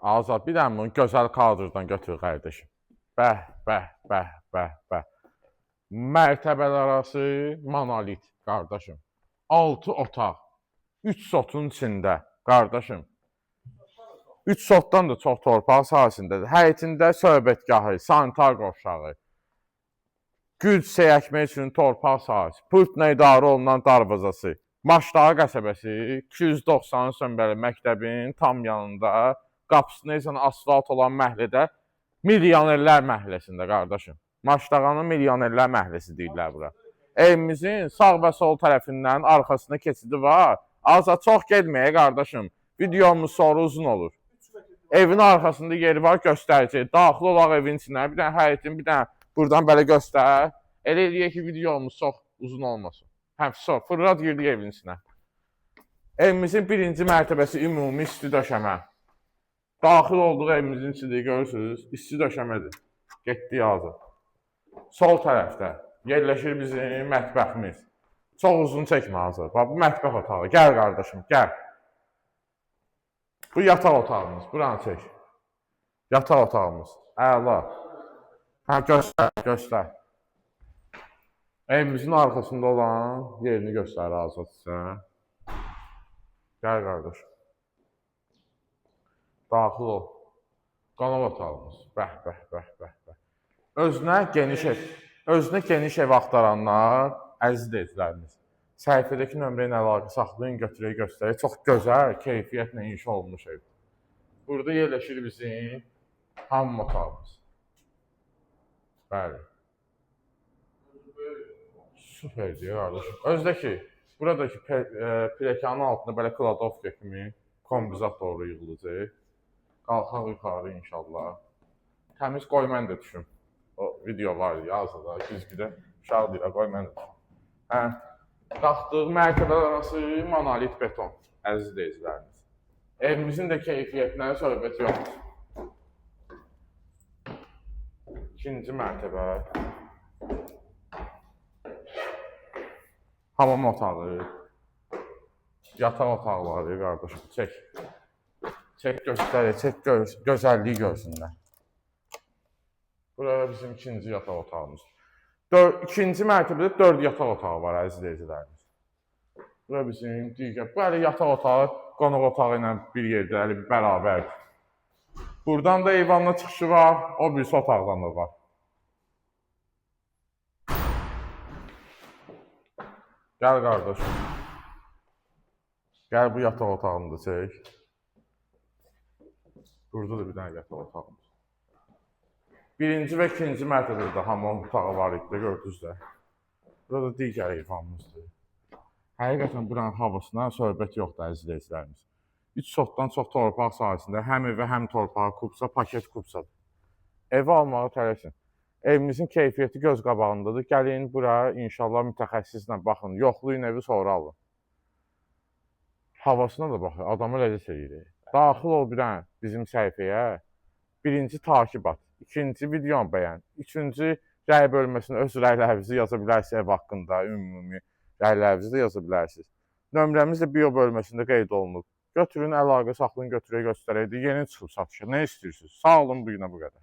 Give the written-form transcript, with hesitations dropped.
Azad, bir dənə bunu gözəl kadrdan götür qardaşım. Bəh, bəh, bəh, bəh, bəh. Mərtəbələr arası monolit qardaşım. 6 otaq. 3 sotun içində qardaşım. 3 sotdan da çox torpaq sahəsindədir. Həyətində söhbətgahı, sanitar qovşağı, güc səyəkmək üçün torpaq sahəsi, pultla idarə olunan darvazası, Maçdağı qəsəbəsi 290 sömbəli məktəbin tam yanında, qapısına isə asfalt olan məhəllədə milyonerlər məhəlləsində qardaşım. Maçdağanın milyonerlər məhəlləsi deyirlər bura. Evimizin sağ və sol tərəfindən arxasında keçidi var. Azad çox getməyə qardaşım. Videomuz sonra uzun olur. Evin arxasında yeri var, göstərici. Daxil olaq evin içinə, bir dənə həyətin, bir dənə buradan belə göstər. Elə eləyək ki, videomuz çox uzun olmasın. Həm, fırlat girdik evin içinə. Evimizin birinci mərtəbəsi ümumi isti döşəmə. Daxil olduğu evimizin içində görürsünüz, isti döşəmədir. Getdi yazı. Sol tərəfdə yerləşir bizim mətbəximiz. Çox uzun çəkmə hazır. Bax, bu mətbəx otağı. Gəl qardaşım, gəl. Bu yataq otağımız. Buranı çək. Yataq otağımız. Əla. Hə, göstər, göstər. Evimizin arxasında olan yerini göstərir Azad sizə. Gəl qardaşım. Daxil ol. Qonaq otağımız. Bəh, bəh, bəh, bəh, bəh. Özünə geniş ev axtaranlar, əziz izləyicilərimiz, səhifədəki nömrə ilə əlaqə saxlayın, götürək, göstərək. Çox gözəl, keyfiyyətlə inşa olunmuş ev. Burada yerləşir bizim hamam otağımız. Bəli. Süperdir qardaşım. Özdəki, buradakı piləkanın altında belə kladovka kimi kombizat doğru yığılacaq. Qalxaq yuxarı inşallah. Təmiz qoy mən də düşüm. O video var yazıda, güzgüdə uşaq deyirə, qoy mən də düşüm. Qalxdıq, mərtəbələr arası monolit beton, əziz izləyicilərimiz. Evimizin də keyfiyyətinə söhbət yoxdur. İkinci mərtəbə. Hamam otağı. Yataq otaqları qardaşım, çək. Çək göstərir, çək gözəlliyi görsünlər. Burada bizim ikinci yataq otağımız. İkinci mərtəbədə 4 yataq otağı var, əziz izləyicilərimiz. Burada bizim digər, bu əli yataq otağı qonaq otağı ilə bir yerdə, əli bərabər. Buradan da eyvanla çıxışı var, o birisi otaqdan da var. Gəl qardaşım. Gəl bu yataq otağını da çək. Burada da bir dənə yataq otağımız. Birinci və ikinci mərtəbədə hamam otağı var idi, gördünüz də. Burada digər eyvanımızdır. Həqiqətən buranın havasından söhbət yoxdur, əziz izləyicilərimiz. 3 sotdan çox torpaq sahəsində həm evə, həm torpağa kubsa, paket kubsadır. Evi almağı tələsin. Evimizin keyfiyyəti göz qabağındadır. Gəlin bura inşallah mütəxəssislə baxın. Yoxlayın evi sonra alın. Havasına da baxın. Adamı ləzzət edir. Daxil ol bir dənə bizim səhifəyə. Birinci takib at. İkinci videonu bəyən. Üçüncü rəy bölməsində öz rəylərinizi yaza bilərsiniz ev haqqında. Ümumi rəylərinizi də yaza bilərsiniz. Nömrəmiz də bio bölməsində qeyd olunub. Götürün, əlaqə saxlayın, götürək, göstərək. Yeni çıxıb satışa. Nə istəyirsiniz? Sağ olun, bu günə bu qədər.